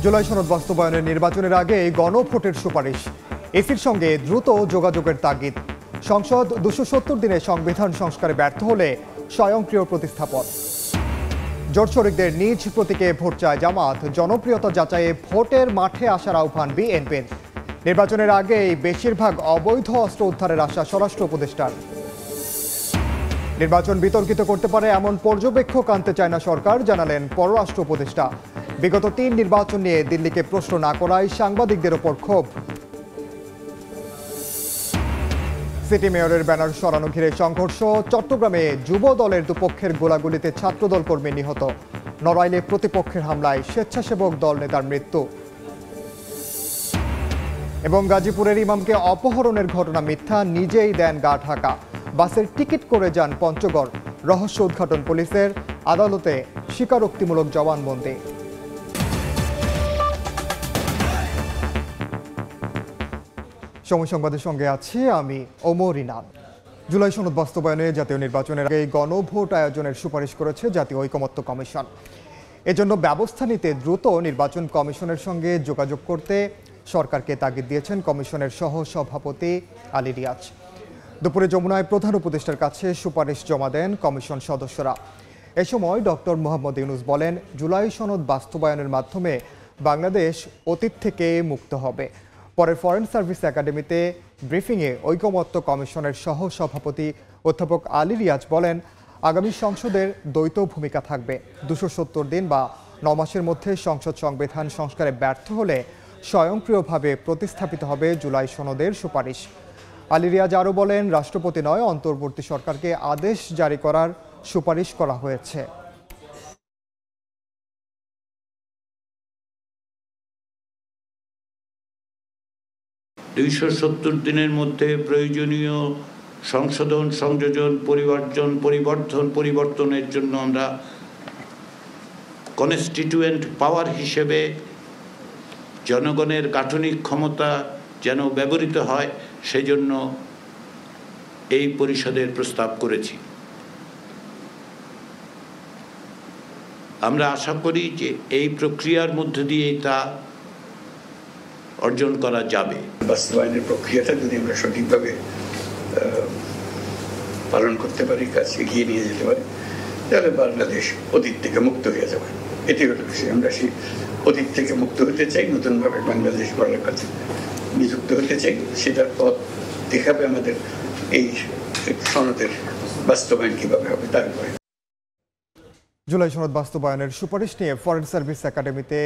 জুলাই সনদ বাস্তবায়নের নির্বাচনের আগে গণভোটের সুপারিশ, এসির সঙ্গে দ্রুত যোগাযোগের তাগিদ। সংসদ 270 দিনে সংবিধান সংস্কারে ব্যর্থ হলে স্বয়ংক্রিয় প্রতিস্থাপন। জোট শরিকদের নিজ প্রতীকে ভোট চায় জামাত, জনপ্রিয়তা যাচাইয়ে ভোটের মাঠে আসার আহ্বান বিএনপির। নির্বাচনের আগেই বেশিরভাগ অবৈধ অস্ত্র উদ্ধারের আশা স্বরাষ্ট্র উপদেষ্টার। নির্বাচন বিতর্কিত করতে পারে এমন পর্যবেক্ষক আনতে চায় না সরকার, জানালেন পররাষ্ট্র উপদেষ্টা। বিগত 3 নির্বাচন নিয়ে দিল্লিকে প্রশ্ন না করায় সাংবাদিকদের ওপর ক্ষোভ। সিটি মেয়রের ব্যানার সরানো ঘিরে সংঘর্ষ, চট্টগ্রামে যুব দলের দুপক্ষের গোলাগুলিতে ছাত্রদল কর্মী নিহত। নড়াইলে প্রতিপক্ষের হামলায় স্বেচ্ছাসেবক দল নেতার মৃত্যু। এবং গাজীপুরের ইমামকে অপহরণের ঘটনা মিথ্যা, নিজেই দেন গা ঢাকা। বাসের টিকিট করে যান পঞ্চগড়, রহস্য উদ্ঘাটন পুলিশের, আদালতে স্বীকারোক্তিমূলক জবানবন্দি। সময় সংবাদের সঙ্গে আছি আমি ওমর ইনাদ। জুলাই সনদ বাস্তবায়নে জাতীয় নির্বাচনের আগে গণভোট আয়োজনের সুপারিশ করেছে জাতীয় ঐকমত্য কমিশন। এজন্য ব্যবস্থা নিতে দ্রুত নির্বাচন কমিশনের সঙ্গে যোগাযোগ করতে সরকারকে তাগিদ দিয়েছেন কমিশনের সহ সভাপতি আলী রিয়াজ। দুপুরে যমুনায় প্রধান উপদেষ্টার কাছে সুপারিশ জমা দেন কমিশন সদস্যরা। এ সময় ডক্টর মোহাম্মদ ইউনূস বলেন, জুলাই সনদ বাস্তবায়নের মাধ্যমে বাংলাদেশ অতীত থেকে মুক্ত হবে। পরে ফরেন সার্ভিস একাডেমিতে ব্রিফিংয়ে ঐকমত্য কমিশনের সহ সভাপতি অধ্যাপক আলী রিয়াজ বলেন, আগামী সংসদের দ্বৈত ভূমিকা থাকবে। 270 দিন বা 9 মাসের মধ্যে সংসদ সংবিধান সংস্কারে ব্যর্থ হলে স্বয়ংক্রিয়ভাবে প্রতিস্থাপিত হবে জুলাই সনদের সুপারিশ। আলী রিয়াজ আরও বলেন, রাষ্ট্রপতি নয়, অন্তর্বর্তী সরকারকে আদেশ জারি করার সুপারিশ করা হয়েছে। 270 দিনের মধ্যে প্রয়োজনীয় সংশোধন, সংযোজন, পরিবর্তনের জন্য আমরা কনস্টিটিউয়েন্ট পাওয়ার হিসেবে জনগণের গাঠনিক ক্ষমতা যেন ব্যবহৃত হয়, সেজন্য এই পরিষদের প্রস্তাব করেছি। আমরা আশা করি যে এই প্রক্রিয়ার মধ্য দিয়ে তা অর্জন করা যাবে। বাস্তবায়নের প্রক্রিয়াটা যদি আমরা সঠিকভাবে পালন করতে পারি, কাজ এগিয়ে নিয়ে যেতে পারি, তাহলে বাংলাদেশ অতীত থেকে মুক্ত হয়ে যাবে। এটি হলো বিষয়। আমরা সেই অতীত থেকে মুক্ত হতে চাই, নতুনভাবে বাংলাদেশ গড়ার কাছে নিযুক্ত হতে চাই। সেটার পথ দেখাবে আমাদের এই সনদের বাস্তবায়ন কিভাবে হবে তার উপরে। জুলাই সনদ বাস্তবায়নের সুপারিশ নিয়ে ফরেন সার্ভিস একাডেমিতে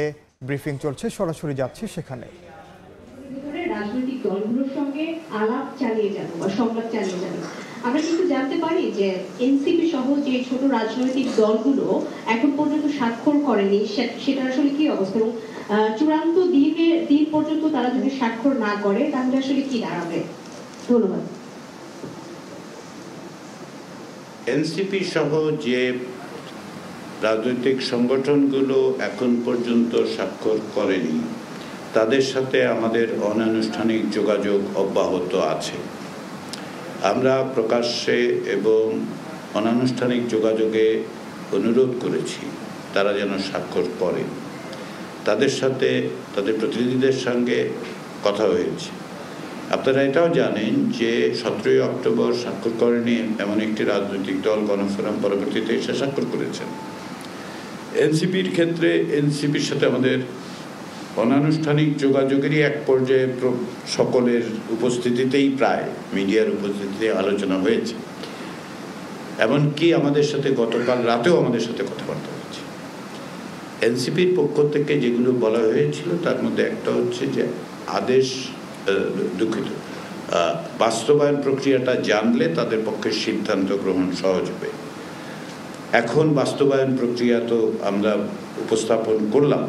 ব্রিফিং চলছে, সরাসরি যাচ্ছে সেখানে। রাজনৈতিক দলগুলোর সঙ্গে আলাপ চালিয়ে যাবো বা সংলাপ চালিয়ে যাবো। আমরা কিন্তু জানতে পারি যে এনসিপি সহ যে ছোট রাজনৈতিক দলগুলো এখন পর্যন্ত স্বাক্ষর করেনি, সেটা আসলে কি অবস্থা, এবং চূড়ান্ত দিন পর্যন্ত তারা যদি স্বাক্ষর না করে তাহলে আসলে কি দাঁড়াবে? ধন্যবাদ। এনসিপি সহ যে রাজনৈতিক সংগঠনগুলো এখন পর্যন্ত স্বাক্ষর করেনি, তাদের সাথে আমাদের অনানুষ্ঠানিক যোগাযোগ অব্যাহত আছে। আমরা প্রকাশ্যে এবং অনানুষ্ঠানিক যোগাযোগে অনুরোধ করেছি তারা যেন স্বাক্ষর করে। তাদের সাথে, তাদের প্রতিনিধিদের সঙ্গে কথা হয়েছে। আপনারা এটাও জানেন যে 17 অক্টোবর স্বাক্ষর করেনি এমন একটি রাজনৈতিক দল গণফোরাম পরবর্তীতে এসে স্বাক্ষর করেছেন। এনসিপির ক্ষেত্রে এনসিপির সাথে আমাদের অনানুষ্ঠানিক যোগাযোগেরই এক পর্যায়ে সকলের উপস্থিতিতেই, প্রায় মিডিয়ার উপস্থিতিতে আলোচনা হয়েছে। এমনকি আমাদের সাথে গতকাল রাতেও আমাদের সাথে কথাবার্তা হয়েছে। এনসিপির পক্ষ থেকে যেগুলো বলা হয়েছিল তার মধ্যে একটা হচ্ছে যে বাস্তবায়ন প্রক্রিয়াটা জানলে তাদের পক্ষে সিদ্ধান্ত গ্রহণ সহজ হবে। এখন বাস্তবায়ন প্রক্রিয়া তো আমরা উপস্থাপন করলাম।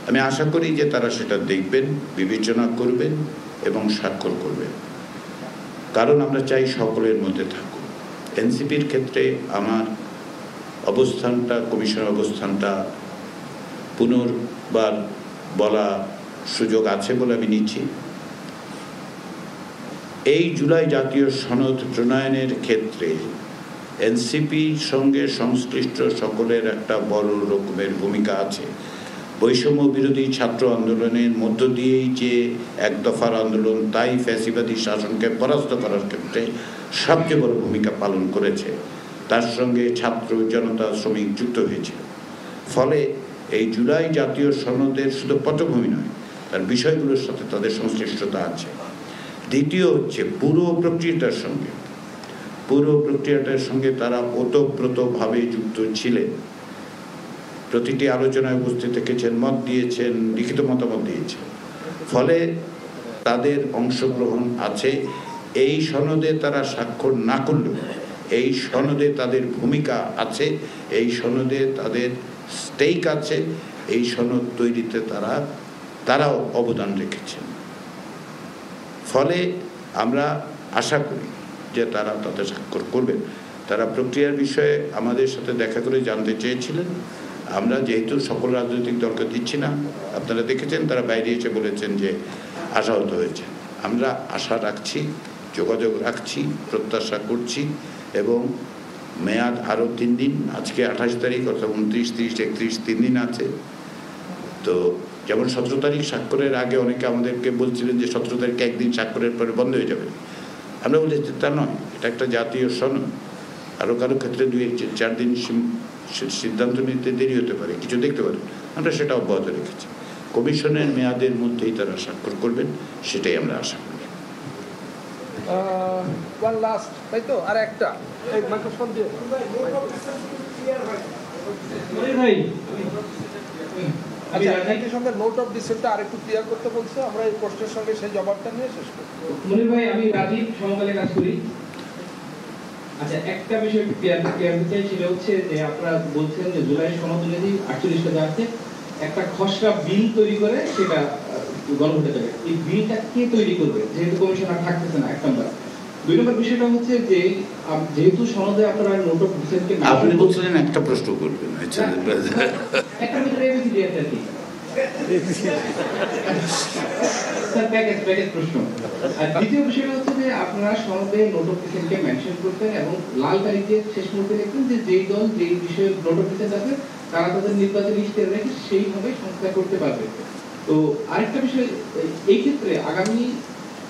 আমি আশা করি যে তারা সেটা দেখবেন, বিবেচনা করবেন এবং স্বাক্ষর করবেন, কারণ আমরা চাই সকলের মধ্যে থাকুক। এনসিপির ক্ষেত্রে আমার অবস্থানটা, কমিশনের অবস্থানটা পুনর্বার বলা সুযোগ আছে বলে আমি নিচ্ছি। এই জুলাই জাতীয় সনদ প্রণয়নের ক্ষেত্রে এনসিপির সঙ্গে সংশ্লিষ্ট সকলের একটা বড় রকমের ভূমিকা আছে। বৈষম্য বিরোধী ছাত্র আন্দোলনের মধ্য দিয়েই যে এক দফার আন্দোলন তাই ফ্যাসিবাদী শাসনকে পরাস্ত করার ক্ষেত্রে সবচেয়ে বড় ভূমিকা পালন করেছে। তার সঙ্গে ছাত্র জনতা শ্রমিক যুক্ত হয়েছিল। ফলে এই জুলাই জাতীয় সনদের শুধু পটভূমি নয়, তার বিষয়গুলোর সাথে তাদের সংশ্লিষ্টতা আছে। দ্বিতীয় হচ্ছে পুরো প্রক্রিয়াটার সঙ্গে তারা ওতপ্রোতভাবে যুক্ত ছিলেন। প্রতিটি আলোচনায় উপস্থিত থেকেছেন, মত দিয়েছেন, লিখিত মতামত দিয়েছেন। ফলে তাদের অংশগ্রহণ আছে। এই সনদে তারা স্বাক্ষর না করলেও এই সনদে তাদের ভূমিকা আছে, এই সনদে তাদের স্টেক আছে, এই সনদ তৈরিতে তারাও অবদান রেখেছেন। ফলে আমরা আশা করি যে তারা তাদের স্বাক্ষর করবেন। তারা প্রক্রিয়ার বিষয়ে আমাদের সাথে দেখা করে জানতে চেয়েছিলেন। আমরা যেহেতু সকল রাজনৈতিক দলকে দিচ্ছি না, আপনারা দেখেছেন তারা বাইরে এসে বলেছেন যে আশাহত হয়েছে। আমরা আশা রাখছি, যোগাযোগ রাখছি, প্রত্যাশা করছি এবং মেয়াদ আরও 3 দিন। আজকে 28 তারিখ, অর্থাৎ 29, 30, 31 3 দিন আছে। তো যেমন 17 তারিখ স্বাক্ষরের আগে অনেকে আমাদেরকে বলছিলেন যে 17 তারিখে একদিন স্বাক্ষরের পরে বন্ধ হয়ে যাবে। আমরা বলেছি তা নয়, এটা একটা জাতীয় সনদ। আরও কারো ক্ষেত্রে 2-4 দিন সিদ্ধান্ত নিতে দেরি হতে পারে, কিছু দেখতে পারে। আমরা সেটা অব্যাহত রেখেছি। কমিশনের মেয়াদের মধ্যেই তারা স্বাক্ষর করবেন, সেটাই আমরা আশা করি। ওয়ান লাস্ট, তাই তো? আর একটা মাইক্রোফোন দিয়ে আচ্ছা, একই সঙ্গে নোট অফ ডিসেন্টটা আরেকটু ক্লিয়ার করতে বলছে। আমরা এই প্রশ্নের সঙ্গে সেই জবাবটা নিয়ে শেষ করি। মনির ভাই, আমি রাজীব সমকালে কাজ করি। আচ্ছা, একটা বিষয় ক্লিয়ার করতে চাই, সেটা হচ্ছে যে আপনারা বলছেন যে জুলাই সনদ অনুযায়ী 48টা যা আছে একটা খসড়া বিল তৈরি করে সেটা গণভোটে যাবে। এই বিলটা কে তৈরি করবে, যেহেতু কমিশন আর থাকতেছে না? 1 নম্বর। 2 নম্বর বিষয়টা হচ্ছে যে যেহেতু সনদে আপনারা নোট অফ ডিসেন্টকে আপনি বলছিলেন একটা প্রশ্ন করবেন, একটা ভিতরে এবিসিডি আছে আর কি স্যার, প্যাকেজ প্রশ্ন। আর দ্বিতীয় বিষয়টা হচ্ছে যে আপনারা সনদে নোট অফ ডিসেন্টকে মেনশন করতেন এবং লাল তারিখে শেষ মুহূর্তে লিখতেন যে যেই দল যেই বিষয়ে নোট অফ ডিসেন্ট আছে তারা তাদের নির্বাচনী ইশতেহার রেখে সেইভাবে সংস্কার করতে পারবে। তো আরেকটা বিষয়, এই ক্ষেত্রে আগামী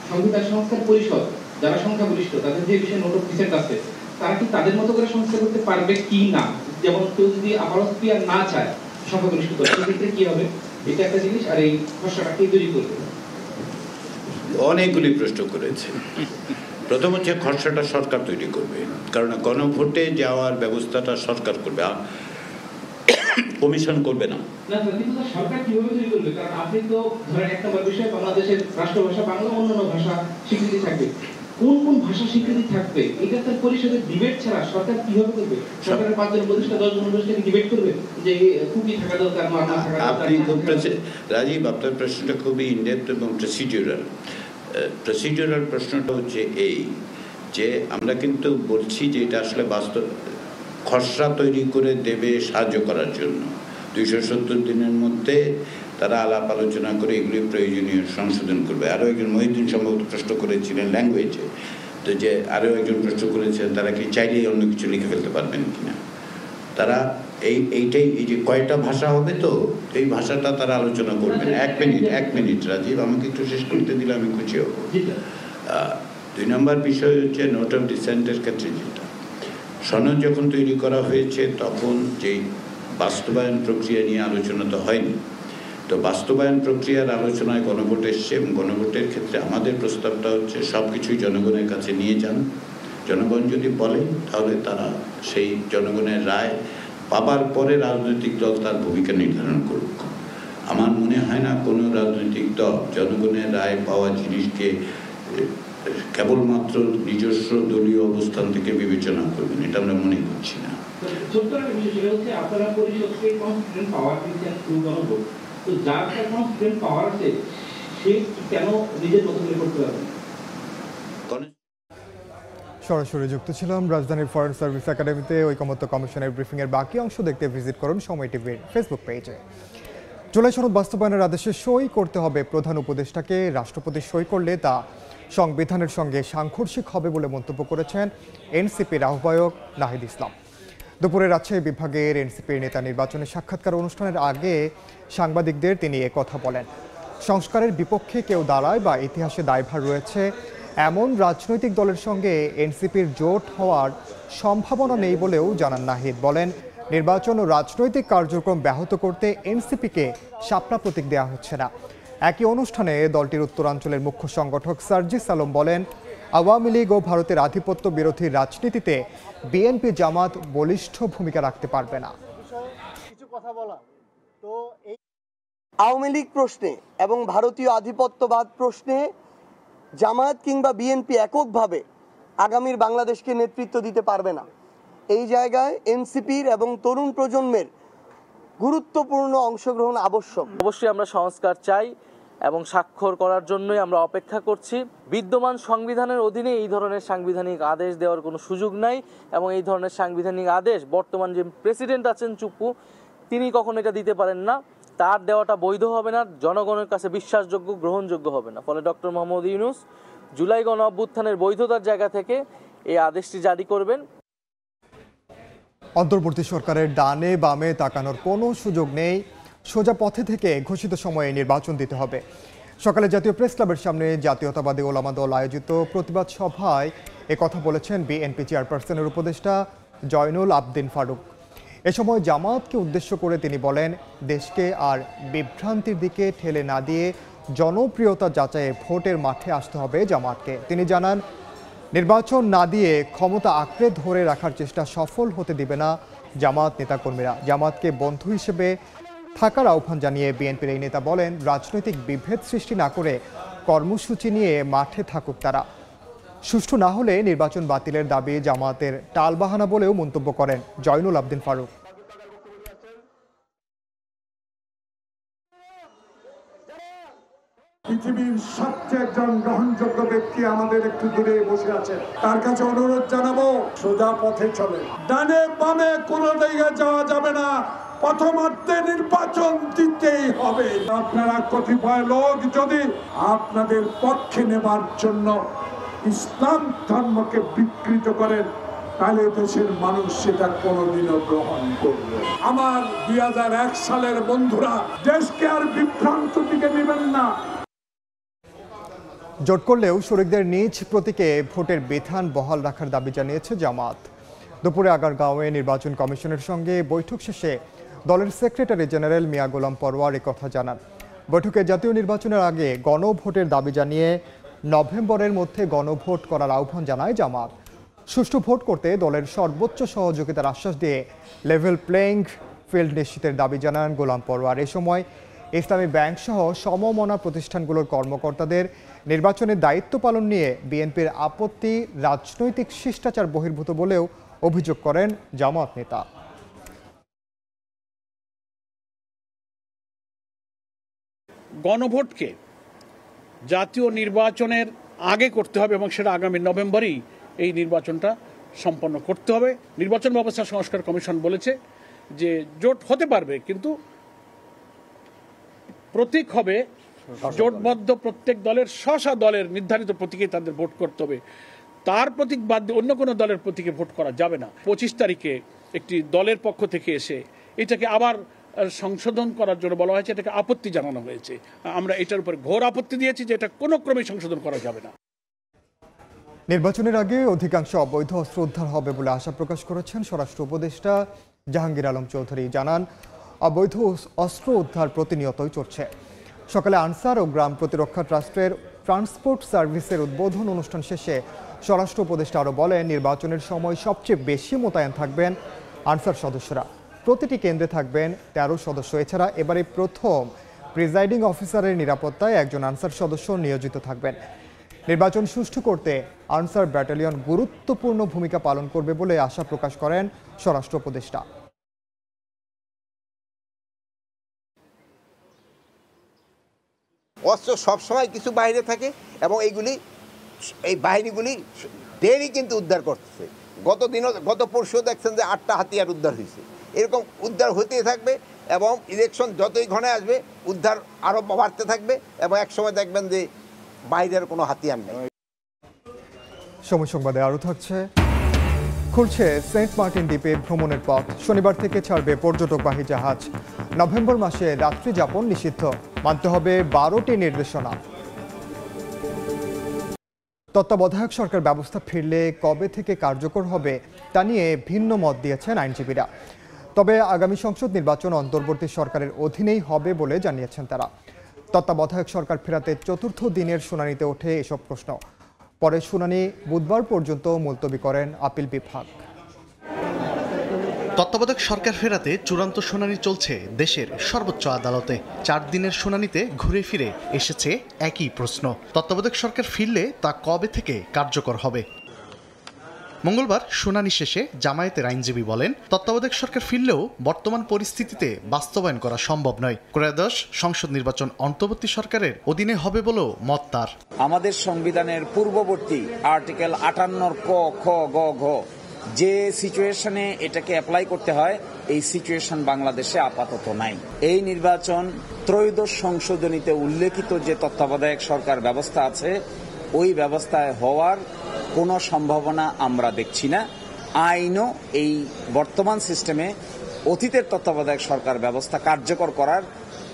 সংবিধান সংস্কার পরিষদ যারা সংখ্যাগরিষ্ঠ তাদের যে বিষয়ে নোট অফ ডিসেন্ট আছে তারা কি তাদের মতো করে সংস্কার করতে পারবে কি না? যেমন কেউ যদি আপাতত ক্লিয়ার না চায় সংখ্যাগরিষ্ঠ দল, সেক্ষেত্রে কি হবে? এটা একটা জিনিস। আর এই খসড়াটা কে তৈরি করবে? অনেকগুলি প্রশ্ন করেছে। প্রথম হচ্ছে খসড়াটা সরকার তৈরি করবে, কারণ গণভোটে যাওয়ার ব্যবস্থাটা সরকার করবে, কমিশন করবে না। সরকার কিভাবে তৈরি করবে? কারণ আপনি তো ধরেন 1 নম্বর বিষয় বাংলাদেশের রাষ্ট্রভাষা বাংলা, অন্যান্য ভাষা স্বীকৃতি থাকবে। কোন কোন ভাষা স্বীকৃতি থাকবে এটা তার পরিষদের ডিবেট ছাড়া সরকার কিভাবে করবে? সরকারের 5 জন উপদেষ্টা 10 জন উপদেষ্টা ডিবেট করবে যে কুকি থাকা দরকার, মারমা থাকা দরকার। আপনি খুব রাজীব, আপনার প্রশ্নটা খুবই ইনডেপথ এবং প্রসিডিউরাল প্রশ্নটা হচ্ছে এই যে আমরা কিন্তু বলছি যে এটা আসলে বাস্তব খসড়া তৈরি করে দেবে সাহায্য করার জন্য। 270 দিনের মধ্যে তারা আলাপ আলোচনা করে এগুলি প্রয়োজনীয় সংশোধন করবে। আরও একজন মহিউদ্দিন সম্ভবত প্রশ্ন করেছিলেন ল্যাঙ্গুয়েজে, তো যে আরও একজন প্রশ্ন করেছেন তারা কি চাইলেই অন্য কিছু লিখে ফেলতে পারবেন কিনা। তারা এইটাই, এই যে কয়টা ভাষা হবে, তো এই ভাষাটা তারা আলোচনা করবেন। 1 মিনিট রাজীব, আমাকে একটু শেষ করতে দিলে আমি খুশি হব। 2 নম্বর বিষয় হচ্ছে নোট অফ ডিসেন্টের ক্ষেত্রে যেটা সনদ যখন তৈরি করা হয়েছে তখন যেই বাস্তবায়ন প্রক্রিয়া নিয়ে আলোচনা তো হয়নি। তো বাস্তবায়ন প্রক্রিয়ার আলোচনায় গণভোট এসছে এবং গণভোটের ক্ষেত্রে আমাদের প্রস্তাবটা হচ্ছে সব কিছুই জনগণের কাছে নিয়ে যান। জনগণ যদি বলে তাহলে তারা সেই জনগণের রায় পাবার পরে রাজনৈতিক দল তার ভূমিকা নির্ধারণ করুক। আমার মনে হয় না কোনো রাজনৈতিক দল জনগণের রায় পাওয়া জিনিসকে কেবলমাত্র নিজস্ব দলীয় অবস্থান থেকে বিবেচনা করবেন, এটা আমরা মনে করছি না। আপনারা পরিষদকে কনস্টিটিউশন পাওয়ার দিচ্ছেন থ্রু গণভোট, তো যার কনস্টিটিউশন পাওয়ার আছে সে কেন নিজের মতো করে করতে পারবে? সরাসরি যুক্ত ছিলাম রাজধানীর ফরেন সার্ভিস একাডেমিতে। ঐকমত্য কমিশনের ব্রিফিংয়ের বাকি অংশ দেখতে ভিজিট করুন সময় টিভির ফেসবুক পেজে। জুলাই সনদ বাস্তবায়নের আদেশে সই করতে হবে প্রধান উপদেষ্টাকে, রাষ্ট্রপতি সই করলে তা সংবিধানের সঙ্গে সাংঘর্ষিক হবে বলে মন্তব্য করেছেন এনসিপির আহ্বায়ক নাহিদ ইসলাম। দুপুরে রাজশাহী বিভাগের এনসিপির নেতা নির্বাচনী সাক্ষাৎকার অনুষ্ঠানের আগে সাংবাদিকদের তিনি কথা বলেন। সংস্কারের বিপক্ষে কেউ দাঁড়ায় বা ইতিহাসে দায়ভার রয়েছে এমন রাজনৈতিক দলের সঙ্গে এনসিপির জোট হওয়ার সম্ভাবনা নেই বলেও জানান নাহিদ। বলেন, নির্বাচন ও রাজনৈতিক কার্যক্রম ব্যাহত করতে এনসিপিকে শাপলা প্রতীক দেওয়া হচ্ছে না। একই অনুষ্ঠানে দলটির উত্তরাঞ্চলের মুখ্য সংগঠক সার্জিস আলম বলেন, আওয়ামী লীগ ও ভারতের আধিপত্য বিরোধী রাজনীতিতে বিএনপি জামাত বলিষ্ঠ ভূমিকা রাখতে পারবে না। আওয়ামী লীগ প্রশ্নে এবং ভারতীয় আধিপত্যবাদ প্রশ্নে জামায়াত কিংবা বিএনপি এককভাবে আগামীর বাংলাদেশকে নেতৃত্ব দিতে পারবে না। এই জায়গায় এনসিপির এবং তরুণ প্রজন্মের গুরুত্বপূর্ণ অংশগ্রহণ আবশ্যক। অবশ্যই আমরা সংস্কার চাই এবং স্বাক্ষর করার জন্যই আমরা অপেক্ষা করছি। বিদ্যমান সংবিধানের অধীনে এই ধরনের সাংবিধানিক আদেশ দেওয়ার কোনো সুযোগ নাই এবং এই ধরনের সাংবিধানিক আদেশ বর্তমান যে প্রেসিডেন্ট আছেন চুপ্পু, তিনি কখনো এটা দিতে পারেন না। তার দেওয়াটা বৈধ হবে না, জনগণের কাছে বিশ্বাসযোগ্য, গ্রহণযোগ্য হবে না। ফলে ডক্টর মোহাম্মদ ইউনূস জুলাই গণ অভ্যুত্থানের বৈধতার জায়গা থেকে এই আদেশটি জারি করবেন। অন্তর্বর্তী সরকারের ডানে বামে তাকানোর কোনো সুযোগ নেই, সোজা পথে থেকে ঘোষিত সময়ে নির্বাচন দিতে হবে। সকালে জাতীয় প্রেস ক্লাবের সামনে জাতীয়তাবাদী ওলামা দল আয়োজিত প্রতিবাদ সভায় একথা বলেছেন বিএনপি চেয়ারপারসনের উপদেষ্টা জয়নুল আবদিন ফারুক। এ সময় জামাতকে উদ্দেশ্য করে তিনি বলেন, দেশকে আর বিভ্রান্তির দিকে ঠেলে না দিয়ে জনপ্রিয়তা যাচাইয়ে ভোটের মাঠে আসতে হবে জামাতকে। তিনি জানান, নির্বাচন না দিয়ে ক্ষমতা আঁকড়ে ধরে রাখার চেষ্টা সফল হতে দিবে না জামাত নেতাকর্মীরা। জামাতকে বন্ধু হিসেবে থাকার আহ্বান জানিয়ে বিএনপির এই নেতা বলেন, রাজনৈতিক বিভেদ সৃষ্টি না করে কর্মসূচি নিয়ে মাঠে থাকুক তারা। সুষ্ঠু না হলে নির্বাচন বাতিলের দাবি জামাতের টালবাহানা বলেও মন্তব্য করেন জয়নুল আবদিন ফারুক। পৃথিবীর সবচেয়ে একজন গ্রহণযোগ্য ব্যক্তি আমাদের একটু দূরে বসে আছে, তার কাছে অনুরোধ জানাবো, সোজা পথে চলে, ডানে বামে কোনো জায়গায় যাওয়া যাবে না, প্রথমার্ধে নির্বাচন দিতেই হবে। আপনারা কতিপয় লোক যদি আপনাদের পক্ষে নেবার জন্য ইসলাম ধর্মকে বিকৃত করেন, তাহলে দেশের মানুষ সেটা কোনোদিনও গ্রহণ করবে। আমার 2001 সালের বন্ধুরা, দেশকে আর বিভ্রান্ত দিকে নেবেন না। জোট করলেও শরিকদের নিজ প্রতীকে ভোটের বিধান বহাল রাখার দাবি জানিয়েছে জামাত। দুপুরে আগারগাঁওয়ে নির্বাচন কমিশনের সঙ্গে বৈঠক শেষে দলের সেক্রেটারি জেনারেল মিয়া গোলাম পরোয়ার কথা জানান। বৈঠকে জাতীয় নির্বাচনের আগে গণভোটের দাবি জানিয়ে নভেম্বরের মধ্যে গণভোট করার আহ্বান জানায় জামাত। সুষ্ঠু ভোট করতে দলের সর্বোচ্চ সহযোগিতার আশ্বাস দিয়ে লেভেল প্লেইং ফিল্ড নিশ্চিতের দাবি জানান গোলাম পরোয়ার। এ সময় ইসলামী ব্যাংক সহ সমমনা প্রতিষ্ঠানগুলোর কর্মকর্তাদের নির্বাচনের দায়িত্ব পালন নিয়ে বিএনপির আপত্তি রাজনৈতিক শিষ্টাচার বহির্ভূত বলেও অভিযোগ করেন জামাত নেতা। গণভোটকে জাতীয় নির্বাচনের আগে করতে হবে এবং সেটা আগামী নভেম্বরেই এই নির্বাচনটা সম্পন্ন করতে হবে। নির্বাচন ব্যবস্থা সংস্কার কমিশন বলেছে যে জোট হতে পারবে, কিন্তু প্রতীক হবে জোটবদ্ধ প্রত্যেক দলের স্ব দলের নির্ধারিত প্রতীকে তাদের ভোট করতে হবে। তার প্রতীক বাদ দিয়ে অন্য কোনো দলের প্রতীকে ভোট করা যাবে না। 25 তারিখে একটি দলের পক্ষ থেকে এসে এটাকে আবার সংশোধন করার জন্য বলা হয়েছে, এটাকে আপত্তি জানানো হয়েছে। আমরা এটার উপর ঘোর আপত্তি দিয়েছি যে এটা কোনো ক্রমে সংশোধন করা যাবে না। নির্বাচনের আগে অধিকাংশ অবৈধ অস্ত্র উদ্ধার হবে বলে আশা প্রকাশ করেছেন স্বরাষ্ট্র উপদেষ্টা জাহাঙ্গীর আলম চৌধুরী। জানান, অবৈধ অস্ত্র উদ্ধার প্রতিনিয়তই চলছে। সকালে আনসার ও গ্রাম প্রতিরক্ষা ট্রাস্টের ট্রান্সপোর্ট সার্ভিসের উদ্বোধন অনুষ্ঠান শেষে স্বরাষ্ট্র উপদেষ্টা আরও বলেন, নির্বাচনের সময় সবচেয়ে বেশি মোতায়েন থাকবেন আনসার সদস্যরা। প্রতিটি কেন্দ্রে থাকবেন 13 সদস্য। এছাড়া এবারে প্রথম প্রিজাইডিং অফিসারের নিরাপত্তায় একজন আনসার সদস্য নিয়োজিত থাকবেন। নির্বাচন সুষ্ঠু করতে আনসার ব্যাটালিয়ন গুরুত্বপূর্ণ ভূমিকা পালন করবে বলে আশা প্রকাশ করেন স্বরাষ্ট্র উপদেষ্টা। অস্ত্র সবসময় কিছু বাইরে থাকে এবং এই বাহিনীগুলি ডেইলি কিন্তু উদ্ধার করতেছে। গত পরশু দেখছেন যে 8টা হাতিয়ার উদ্ধার হয়েছে। এরকম উদ্ধার হতেই থাকবে এবং ইলেকশন যতই ঘনে আসবে উদ্ধার আরও বাড়তে থাকবে এবং একসময় দেখবেন যে বাইরের কোনো হাতিয়ার নেই। সময় সংবাদে আরও থাকছে। খুলছে সেন্ট মার্টিন দ্বীপে ভ্রমণের পথ। শনিবার থেকে ছাড়বে পর্যটকবাহী জাহাজ। নভেম্বর মাসে রাত্রি যাপন নিষিদ্ধ। মানতে হবে 12টি নির্দেশনা। তত্ত্বাবধায়ক সরকার ব্যবস্থা ফিরলে কবে থেকে কার্যকর হবে তা নিয়ে ভিন্ন মত দিয়েছেন আইনজীবীরা। তবে আগামী সংসদ নির্বাচন অন্তর্বর্তী সরকারের অধীনেই হবে বলে জানিয়েছেন তারা। তত্ত্বাবধায়ক সরকার ফেরাতে চতুর্থ দিনের শুনানিতে ওঠে এসব প্রশ্ন। পরে শুনানি বুধবার পর্যন্ত মুলতবি করেন আপিল বিভাগ। তত্ত্বাবধায়ক সরকার ফেরাতে চূড়ান্ত শুনানি চলছে দেশের সর্বোচ্চ আদালতে। 4 দিনের শুনানিতে ঘুরে ফিরে এসেছে একই প্রশ্ন, তত্ত্বাবধায়ক সরকার ফিরলে তা কবে থেকে কার্যকর হবে। মঙ্গলবার শুনানি শেষে জামায়াতের আইনজীবী বলেন, তত্ত্বাবধায়ক সরকার ফিরলেও বর্তমান পরিস্থিতিতে বাস্তবায়ন করা সম্ভব নয়। ত্রয়োদশ সংসদ নির্বাচন অন্তর্বর্তী সরকারের অধীনে হবে বলেও মত তার। আমাদের সংবিধানের পূর্ববর্তী আর্টিকেল 58 ক, খ, গ, ঘ যে সিচুয়েশনে এটাকে অ্যাপ্লাই করতে হয়, এই সিচুয়েশন বাংলাদেশে আপাতত নাই। এই নির্বাচন ত্রয়োদশ সংশোধনীতে উল্লেখিত যে তত্ত্বাবধায়ক সরকার ব্যবস্থা আছে, ওই ব্যবস্থায় হওয়ার কোনো সম্ভাবনা আমরা দেখছি না। আইনও এই বর্তমান সিস্টেমে অতীতের তত্ত্বাবধায়ক সরকার ব্যবস্থা কার্যকর করার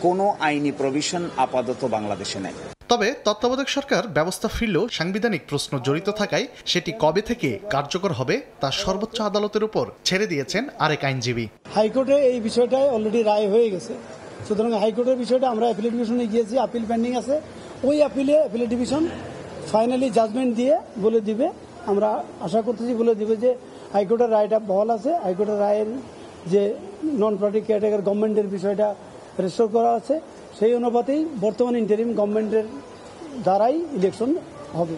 কোনো আইনি প্রভিশন আপাতত বাংলাদেশে নেই। তবে তত্ত্বাবধায়ক সরকার ব্যবস্থা ফিরলেও সাংবিধানিক প্রশ্ন জড়িত থাকায় সেটি কবে থেকে কার্যকর হবে তা সর্বোচ্চ আদালতের উপর ছেড়ে দিয়েছেন আরেক আইনজীবী। হাইকোর্টে এই বিষয়টাই অলরেডি রায় হয়ে গেছে, সুতরাং হাইকোর্টের বিষয়টা আমরা অ্যাপিলেট ডিভিশনে গিয়েছি, আপিল পেন্ডিং আছে। ওই অ্যাপিলেট ডিভিশন ফাইনালি জাজমেন্ট দিয়ে বলে দিবে, আমরা আশা করতেছি বলে দিবে যে হাইকোর্টের রায়টা বহাল আছে। হাইকোর্টের রায়ের যে নন পার্টি ক্যাটাগরি গভর্নমেন্টের বিষয়টা রেস্টোর করা আছে, সেই অনুপাতেই বর্তমান ইন্টারিম গভর্নমেন্টের দ্বারাই ইলেকশন হবে।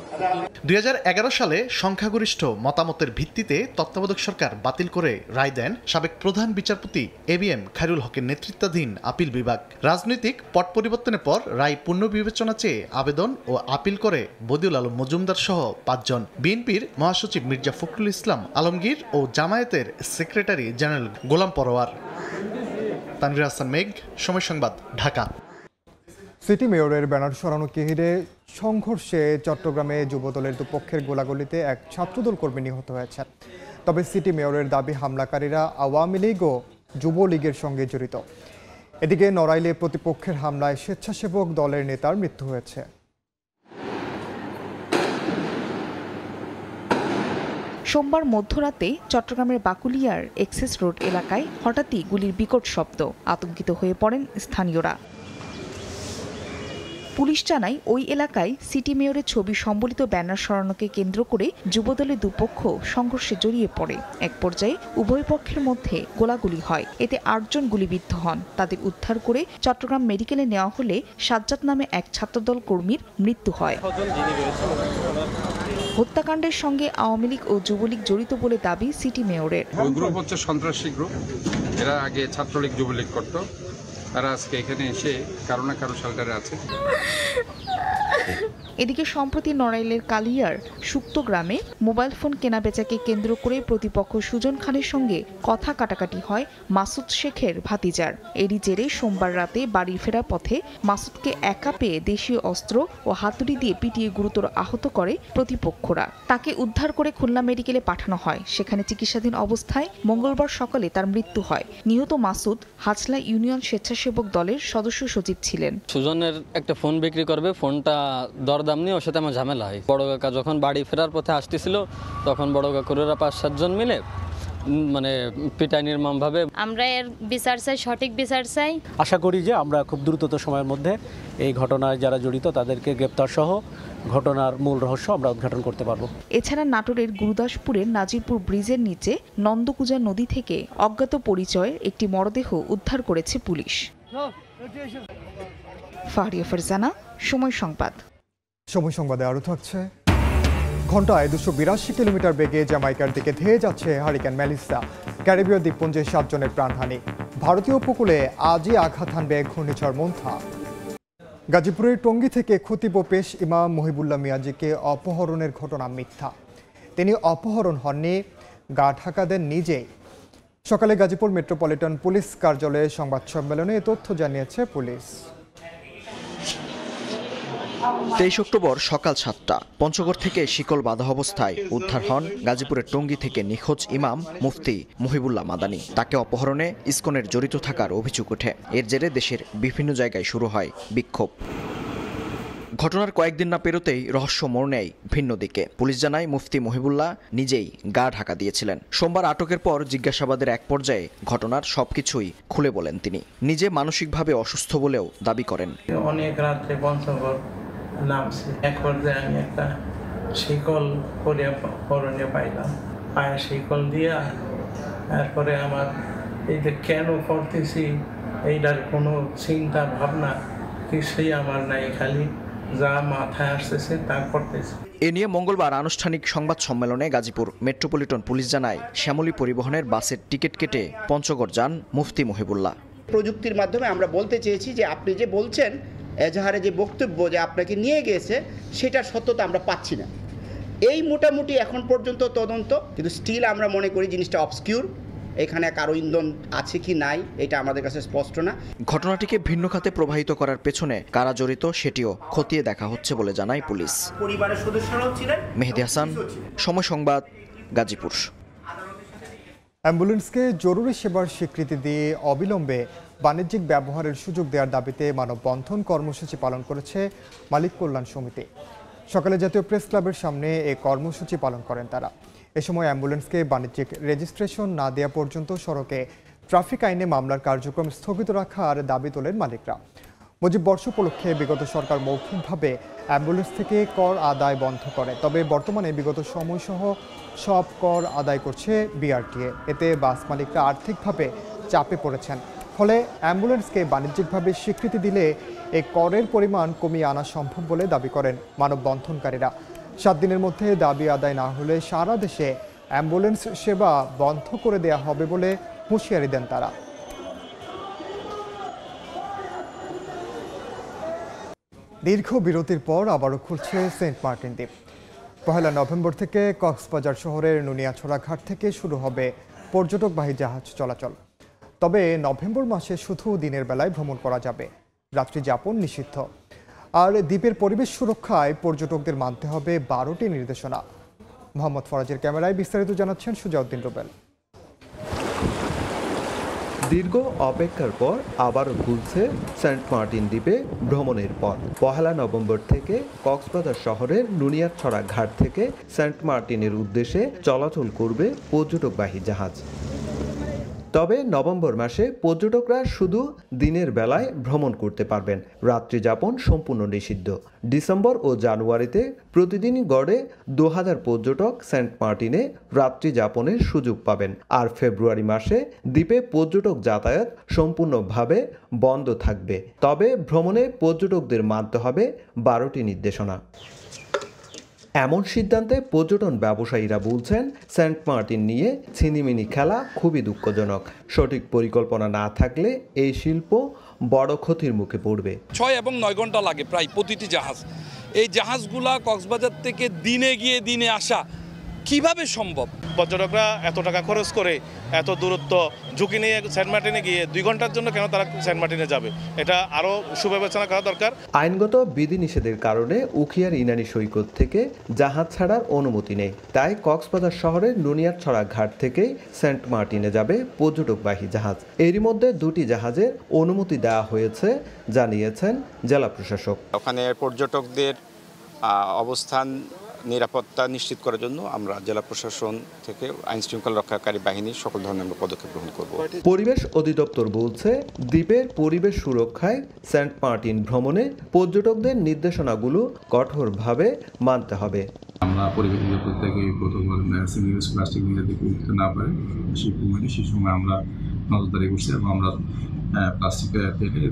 2011 সালে সংখ্যাগরিষ্ঠ মতামতের ভিত্তিতে তত্ত্বাবধায়ক সরকার বাতিল করে রায় দেন সাবেক প্রধান বিচারপতি ABM খায়রুল হকের নেতৃত্বাধীন আপিল বিভাগ। রাজনৈতিক পট পরিবর্তনের পর রায় পুনর্বিবেচনা চেয়ে আবেদন ও আপিল করে বদিউল আলম মজুমদার সহ 5 জন, বিএনপির মহাসচিব মির্জা ফখরুল ইসলাম আলমগীর ও জামায়াতের সেক্রেটারি জেনারেল গোলাম পরোয়ার। তানভীর হাসান মেঘ, সময় সংবাদ, ঢাকা। সিটি মেয়রের ব্যানার সরানোকে ঘিরে সংঘর্ষে চট্টগ্রামে যুবদলের দুপক্ষের গোলাগুলিতে এক ছাত্রদল কর্মী নিহত হয়েছেন। তবে সিটি মেয়রের দাবি হামলাকারীরা আওয়ামী লীগ ও যুবলীগের সঙ্গে জড়িত। এদিকে নড়াইলে প্রতিপক্ষের হামলায় স্বেচ্ছাসেবক দলের নেতার মৃত্যু হয়েছে। সোমবার মধ্যরাতে চট্টগ্রামের বাকুলিয়ার এক্সেস রোড এলাকায় হঠাৎই গুলির বিকট শব্দ। আতঙ্কিত হয়ে পড়েন স্থানীয়রা। পুলিশ জানায়, ওই এলাকায় সিটি মেয়রের ছবি সম্বলিত ব্যানার সরানোকে কেন্দ্র করে যুবদলের দুপক্ষ সংঘর্ষে জড়িয়ে পড়ে। এক পর্যায়ে উভয় পক্ষের মধ্যে গোলাগুলি হয়। এতে 8 জন গুলিবিদ্ধ হন। তাদের উদ্ধার করে চট্টগ্রাম মেডিকেলে নেওয়া হলে সাজ্জাদ নামে এক ছাত্রদল কর্মীর মৃত্যু হয়। হত্যাকাণ্ডের সঙ্গে আওয়ামী লীগ ও যুবলীগ জড়িত বলে দাবি সিটি মেয়রের। ওই গ্রুপ হচ্ছে সন্ত্রাসী গ্রুপ, এরা আগে ছাত্রলীগ যুবলীগ করত, তারা আজকে এখানে এসে কারো না কারো শেল্টারে আছে। এদিকে সম্প্রতি নড়াইলের কালিয়ার সুক্ত গ্রামে মোবাইল ফোন কেনাবেচাকে কেন্দ্র করে প্রতিপক্ষ সুজন খানের সঙ্গে কথা কাটাকাটি হয় মাসুদ শেখের ভাতিজার। এরই জেরে সোমবার রাতে বাড়ি ফেরার পথে মাসুদকে একা পেয়ে দেশীয় অস্ত্র ও হাতুড়ি দিয়ে পিটিয়ে গুরুতর আহত করে প্রতিপক্ষরা। তাকে উদ্ধার করে খুলনা মেডিকেলে পাঠানো হয়। সেখানে চিকিৎসাধীন অবস্থায় মঙ্গলবার সকালে তার মৃত্যু হয়। নিহত মাসুদ হাজলা ইউনিয়ন স্বেচ্ছাসেবক দলের সদস্য সচিব ছিলেন। সুজনের একটা ফোন বিক্রি করবে, ফোনটা দরদাম নিয়ে ওর সাথে আমার ঝামেলা হয়। বড় কাকা যখন বাড়ি ফেরার পথে আসতেছিল, তখন বড় কাকুরা 5-7 জন মিলে মানে পিটাই নির্মমভাবে। আমরা এর বিচার চাই, সঠিক বিচার চাই। আশা করি যে আমরা খুব দ্রুততম সময়ের মধ্যে এই ঘটনায় যারা জড়িত তাদেরকে গ্রেপ্তার সহ ঘটনার মূল রহস্য আমরা উদ্ঘাটন করতে পারব। এছাড়া নাটোরের গুরুদাসপুরের নাজিরপুর ব্রিজের নিচে নন্দকুজা নদী থেকে অজ্ঞাত পরিচয়ের একটি মরদেহ উদ্ধার করেছে পুলিশ। ফাহরিয়া ফারজানা, সময় সংবাদ। সময় সংবাদে আরও থাকছে, ঘন্টায় 282 কিলোমিটার বেগে জ্যামাইকার দিকে ধেয়ে যাচ্ছে হারিকেন মেলিসা। ক্যারিবীয় দ্বীপপুঞ্জে 7 জনের প্রাণহানি। ভারতীয় উপকূলে আজই আঘাত হানবে ঘূর্ণিঝড় মন্থা। গাজীপুরের টঙ্গী থেকে খতিব ও পেশ ইমাম মহিবুল্লাহ মিয়াজিকে অপহরণের ঘটনা মিথ্যা। তিনি অপহরণ হননি, গা ঢাকা দেন নিজেই। সকালে গাজীপুর মেট্রোপলিটন পুলিশ কার্যালয়ে সংবাদ সম্মেলনে এ তথ্য জানিয়েছে পুলিশ। 23 অক্টোবর সকাল 7টা পঞ্চগড় থেকে শিকল বাঁধা অবস্থায় উদ্ধার হন গাজীপুরের টঙ্গী থেকে নিখোঁজ ইমাম মুফতি মহিবুল্লাহ মাদানী। তাকে অপহরণে ইসকনের জড়িত থাকার অভিযোগ ওঠে। এর জেরে দেশের বিভিন্ন জায়গায় শুরু হয় বিক্ষোভ। ঘটনার কয়েকদিন না পেরোতেই রহস্য মোড় নেয় ভিন্ন দিকে। পুলিশ জানায় মুফতি মহিবুল্লাহ নিজেই গা ঢাকা দিয়েছিলেন। সোমবার আটকের পর জিজ্ঞাসাবাদের এক পর্যায়ে ঘটনার সবকিছুই খুলে বলেন তিনি। নিজে মানসিকভাবে অসুস্থ বলেও দাবি করেন। অনেক রাত্রে পঞ্চগড় নামছে, এক পর্যায়ে আমি একটা শিকল পরনে পাইলাম, পায়ে শিকল দিয়া তারপরে আমার এই যে কেন করতেছি এইটার কোনো চিন্তা ভাবনা কিছুই আমার নাই, খালি যা মাথায় আসতেছে তা করতেছে। এ নিয়ে মঙ্গলবার আনুষ্ঠানিক সংবাদ সম্মেলনে গাজীপুর মেট্রোপলিটন পুলিশ জানায় শ্যামলী পরিবহনের বাসের টিকিট কেটে পঞ্চগড় যান মুফতি মহিবুল্লাহ। প্রযুক্তির মাধ্যমে আমরা বলতে চেয়েছি যে আপনি যে বলছেন এজাহারে যে বক্তব্য যে আপনাকে নিয়ে গিয়েছে সেটার সত্যতা আমরা পাচ্ছি না। এই মোটামুটি এখন পর্যন্ত তদন্ত, কিন্তু স্টিল আমরা মনে করি জিনিসটা অবস্কিউর। এখানে কারো ইন্ধন আছে কি নাই এটা আমাদের কাছে স্পষ্ট না। ঘটনাটিকে ভিন্ন খাতে প্রবাহিত করার পেছনে কারা জড়িত সেটিও খতিয়ে দেখা হচ্ছে বলে জানায় পুলিশ। পরিবারের সদস্যরাও ছিলেন। মেহেদী হাসান, সময় সংবাদ, গাজীপুর। অ্যাম্বুলেন্সকে জরুরি সেবার স্বীকৃতি দিয়ে অবিলম্বে বাণিজ্যিক ব্যবহারের সুযোগ দেওয়ার দাবিতে মানববন্ধন কর্মসূচি পালন করেছে মালিক কল্যাণ সমিতি। সকালে জাতীয় প্রেস ক্লাবের সামনে এই কর্মসূচি পালন করেন তারা। এ সময় অ্যাম্বুলেন্সকে বাণিজ্যিক রেজিস্ট্রেশন না দেওয়া পর্যন্ত সড়কে ট্রাফিক আইনে মামলার কার্যক্রম স্থগিত রাখার দাবি তোলেন মালিকরা। মুজিব বর্ষ উপলক্ষে বিগত সরকার মৌখিকভাবে অ্যাম্বুলেন্স থেকে কর আদায় বন্ধ করে, তবে বর্তমানে বিগত সময়সহ সব কর আদায় করছে বিআরটিএ। এতে বাস মালিকরা আর্থিকভাবে চাপে পড়েছেন। ফলে অ্যাম্বুলেন্সকে বাণিজ্যিকভাবে স্বীকৃতি দিলে এই করের পরিমাণ কমিয়ে আনা সম্ভব বলে দাবি করেন মানববন্ধনকারীরা। 7 দিনের মধ্যে দাবি আদায় না হলে সারা দেশে অ্যাম্বুলেন্স সেবা বন্ধ করে দেয়া হবে বলে হুঁশিয়ারি দেন তারা। দীর্ঘ বিরতির পর আবারও খুলছে সেন্ট মার্টিন দ্বীপ। 1 নভেম্বর থেকে কক্সবাজার শহরের নুনিয়াছড়া ঘাট থেকে শুরু হবে পর্যটকবাহী জাহাজ চলাচল। তবে নভেম্বর মাসে শুধু দিনের বেলায় ভ্রমণ করা যাবে, রাত্রি যাপন নিষিদ্ধ। আর দ্বীপের পরিবেশ সুরক্ষায় পর্যটকদের মানতে হবে 12টি নির্দেশনা। মোহাম্মদ ফরাজের ক্যামেরায় বিস্তারিত জানাচ্ছেন সুজাউদ্দিন রুবেল। দীর্ঘ অপেক্ষার পর আবারও খুলছে সেন্ট মার্টিন দ্বীপে ভ্রমণের পথ। 1 নভেম্বর থেকে কক্সবাজার শহরের নুনিয়াছড়া ঘাট থেকে সেন্ট মার্টিনের উদ্দেশ্যে চলাচল করবে পর্যটকবাহী জাহাজ। তবে নভেম্বর মাসে পর্যটকরা শুধু দিনের বেলায় ভ্রমণ করতে পারবেন, রাত্রি যাপন সম্পূর্ণ নিষিদ্ধ। ডিসেম্বর ও জানুয়ারিতে প্রতিদিনই গড়ে 2000 পর্যটক সেন্ট মার্টিনে রাত্রি যাপনের সুযোগ পাবেন। আর ফেব্রুয়ারি মাসে দ্বীপে পর্যটক যাতায়াত সম্পূর্ণভাবে বন্ধ থাকবে। তবে ভ্রমণে পর্যটকদের মানতে হবে 12টি নির্দেশনা। এমন সিদ্ধান্তে পর্যটন ব্যবসায়ীরা বলছেন, সেন্ট মার্টিন নিয়ে ছিনিমিনি খেলা খুবই দুঃখজনক। সঠিক পরিকল্পনা না থাকলে এই শিল্প বড় ক্ষতির মুখে পড়বে। 6 এবং 9 ঘন্টা লাগে প্রায় প্রতিটি জাহাজ। এই জাহাজগুলা কক্সবাজার থেকে দিনে গিয়ে দিনে আসা কিভাবে সম্ভব? পর্যটকরা এত টাকা খরচ করে এত দূরত্ব ঝুঁকি নিয়ে সেন্ট মার্টিনে গিয়ে 2 ঘন্টার জন্য কেন তারা সেন্ট মার্টিনে যাবে? এটা আরও সুবিবেচনা করা দরকার। আইনগত বিধিনিষেধের কারণে উখিয়ার ইনানি সৈকত থেকে জাহাজ ছাড়ার অনুমতি নেই। তাই কক্সবাজার শহরের নুনিয়াছড়া ঘাট থেকেই সেন্ট মার্টিনে যাবে পর্যটকবাহী জাহাজ। এরই মধ্যে 2টি জাহাজের অনুমতি দেওয়া হয়েছে জানিয়েছেন জেলা প্রশাসক। ওখানে পর্যটকদের অবস্থান নিরাপত্তা নিশ্চিত করার জন্য আমরা জেলা প্রশাসন থেকে আইন শৃঙ্খলা রক্ষাকারী বাহিনীর সকল ধরনের পদক্ষেপ গ্রহণ করব। পরিবেশ অধিদপ্তর বলছে, দ্বীপের পরিবেশ সুরক্ষায় সেন্ট মার্টিন ভ্রমণে পর্যটকদের নির্দেশনাগুলো কঠোরভাবে মানতে হবে। আমরা পরিবেশ অধিদপ্তর থেকে প্রথমবার সিঙ্গেল ইউজ প্লাস্টিক নিয়ে দেখে উঠতে না পারে সেই সময় আমরা নজরদারি করছি এবং আমরা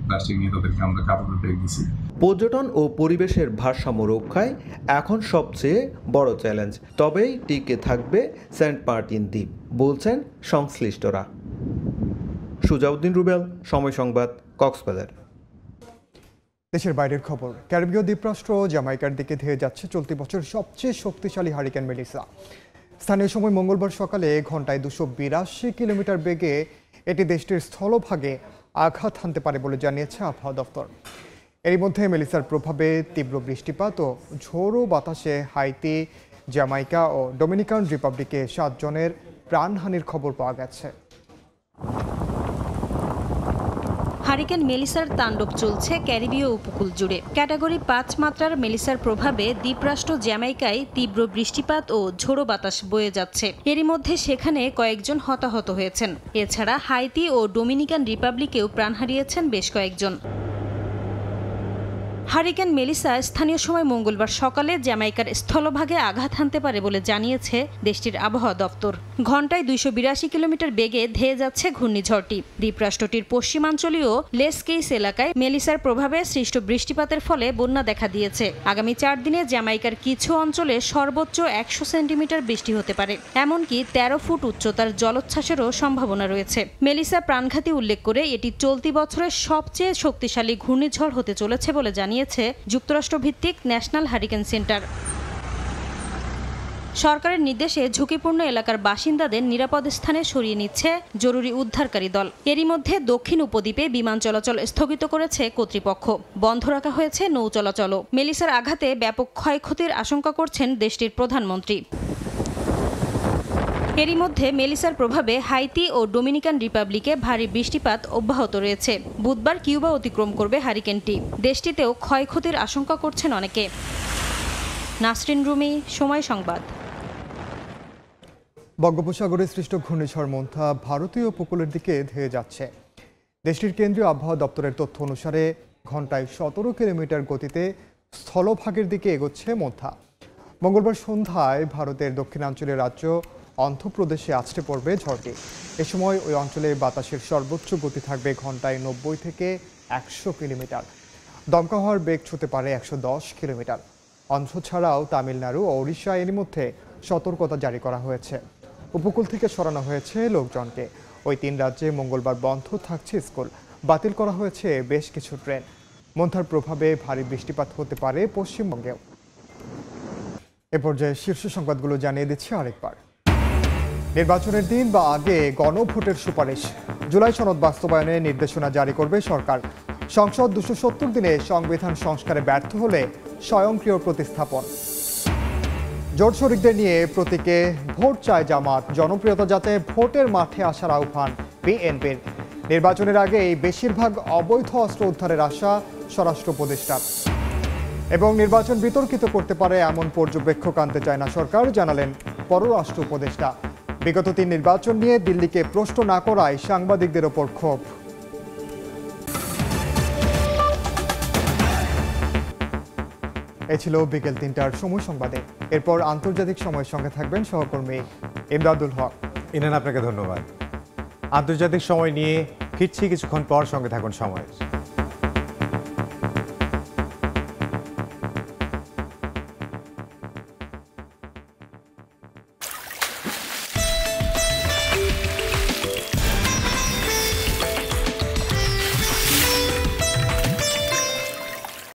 প্লাস্টিক নিয়ে তাদেরকে আমরা কাপড়ের ব্যাগ দিচ্ছি। পর্যটন ও পরিবেশের ভারসাম্য রক্ষায় এখন সবচেয়ে বড় চ্যালেঞ্জ। তবেই টিকে থাকবে সেন্ট মার্টিন দ্বীপ, বলছেন সংশ্লিষ্টরা। সুজাউদ্দিন রুবেল, সময় সংবাদ, কক্সবাজার। দেশের বাইরের খবর। ক্যারিবীয় দ্বীপরাষ্ট্র জামাইকার দিকে ধেয়ে যাচ্ছে চলতি বছর সবচেয়ে শক্তিশালী হারিকেন মেলিসা। স্থানীয় সময় মঙ্গলবার সকালে ঘন্টায় 282 কিলোমিটার বেগে এটি দেশটির স্থলভাগে আঘাত হানতে পারে বলে জানিয়েছে আবহাওয়া দপ্তর। এরই মধ্যে মেলিসার প্রভাবে তীব্র বৃষ্টিপাত ও ঝোড়ো বাতাসে হাইতি, জ্যামাইকা ও ডোমিনিকান রিপাবলিকে 7 জনের প্রাণহানির খবর পাওয়া গেছে। হারিকেন মেলিসার তাণ্ডব চলছে ক্যারিবীয় উপকূল জুড়ে। ক্যাটাগরি 5 মাত্রার মেলিসার প্রভাবে দ্বীপরাষ্ট্র জ্যামাইকায় তীব্র বৃষ্টিপাত ও ঝোড়ো বাতাস বয়ে যাচ্ছে। এরই মধ্যে সেখানে কয়েকজন হতাহত হয়েছেন। এছাড়া হাইতি ও ডোমিনিকান রিপাবলিকেও প্রাণ হারিয়েছেন বেশ কয়েকজন। হারিকেন মেলিসা স্থানীয় সময় মঙ্গলবার সকালে জ্যামাইকার স্থলভাগে আঘাত হানতে পারে বলে জানিয়েছে দেশটির আবহাওয়া দপ্তর। ঘণ্টায় 282 কিলোমিটার বেগে ধেয়ে যাচ্ছে ঘূর্ণিঝড়টি। দ্বীপরাষ্ট্রটির পশ্চিমাঞ্চলীয় লেসকেইস এলাকায় মেলিসার প্রভাবে সৃষ্ট বৃষ্টিপাতের ফলে বন্যা দেখা দিয়েছে। আগামী 4 দিনে জ্যামাইকার কিছু অঞ্চলে সর্বোচ্চ 100 সেন্টিমিটার বৃষ্টি হতে পারে। এমনকি 13 ফুট উচ্চতার জলোচ্ছ্বাসেরও সম্ভাবনা রয়েছে। মেলিসা প্রাণঘাতী উল্লেখ করে এটি চলতি বছরের সবচেয়ে শক্তিশালী ঘূর্ণিঝড় হতে চলেছে বলে জানিয়েছে যুক্তরাষ্ট্রভিত্তিক ন্যাশনাল হারিকেন সেন্টার। সরকারের নির্দেশে ঝুঁকিপূর্ণ এলাকার বাসিন্দাদের নিরাপদ স্থানে সরিয়ে নিচ্ছে জরুরি উদ্ধারকারী দল। এরই মধ্যে দক্ষিণ উপদ্বীপে বিমান চলাচল স্থগিত করেছে কর্তৃপক্ষ। বন্ধ রাখা হয়েছে নৌ চলাচলও। মেলিসার আঘাতে ব্যাপক ক্ষয়ক্ষতির আশঙ্কা করছেন দেশটির প্রধানমন্ত্রী। এরই মধ্যে মেলিসার প্রভাবে হাইতি ও ডোমিনিকান রিপাবলিকে ভারী বৃষ্টিপাত অব্যাহত রয়েছে। বুধবার কিউবা অতিক্রম করবে হারিকেনটি। দেশটিতেও ক্ষয়ক্ষতির আশঙ্কা করছেন অনেকে। নাসরিন রুমি, সময় সংবাদ। বঙ্গোপসাগরে সৃষ্ট ঘূর্ণিঝড় মোন্থা ভারতীয় উপকূলের দিকে ধেয়ে যাচ্ছে। দেশটির কেন্দ্রীয় আবহাওয়া দপ্তরের তথ্য অনুসারে ঘন্টায় 17 কিলোমিটার গতিতে স্থলভাগের দিকে এগোচ্ছে মোন্থা। মঙ্গলবার সন্ধ্যায় ভারতের দক্ষিণাঞ্চলের রাজ্য অন্ধ্রপ্রদেশে আছড়ে পড়বে ঝড়টি। এ সময় ওই অঞ্চলে বাতাসের সর্বোচ্চ গতি থাকবে ঘন্টায় 90 থেকে 100 কিলোমিটার। দমকা হওয়ার বেগ ছুঁতে পারে 110 কিলোমিটার। অন্ধ্র ছাড়াও তামিলনাড়ু ও ওড়িশা এরই মধ্যে সতর্কতা জারি করা হয়েছে। উপকূল থেকে সরানো হয়েছে লোকজনকে। ওই 3 রাজ্যে মঙ্গলবার বন্ধ থাকছে স্কুল। বাতিল করা হয়েছে বেশ কিছু ট্রেন। মোন্থার প্রভাবে ভারী বৃষ্টিপাত হতে পারে পশ্চিমবঙ্গেও। এ পর্যায়ে শীর্ষ সংবাদগুলো জানিয়ে দিচ্ছি আরেকবার। নির্বাচনের দিন বা আগে গণভোটের সুপারিশ। জুলাই সনদ বাস্তবায়নে নির্দেশনা জারি করবে সরকার। সংসদ 270 দিনে সংবিধান সংস্কারে ব্যর্থ হলে স্বয়ংক্রিয় প্রতিস্থাপন। জোট শরিকদের নিয়ে প্রতীকে ভোট চায় জামাত। জনপ্রিয়তা যাচাইয়ে ভোটের মাঠে আসার আহ্বান বিএনপির। নির্বাচনের আগেই বেশিরভাগ অবৈধ অস্ত্র উদ্ধারের আশা স্বরাষ্ট্র উপদেষ্টার। এবং নির্বাচন বিতর্কিত করতে পারে এমন পর্যবেক্ষক আনতে চায় না সরকার, জানালেন পররাষ্ট্র উপদেষ্টা। বিগত 3 নির্বাচন নিয়ে দিল্লিকে প্রশ্ন না করায় সাংবাদিকদের ওপর ক্ষোভ। এ ছিল বিকেল 3টার সময় সংবাদে। এরপর আন্তর্জাতিক সময়ের সঙ্গে থাকবেন সহকর্মী ইমদাদুল হক। ইনান, আপনাকে ধন্যবাদ। আন্তর্জাতিক সময় নিয়ে ফিরছি কিছুক্ষণ পর, সঙ্গে থাকুন সময়ের।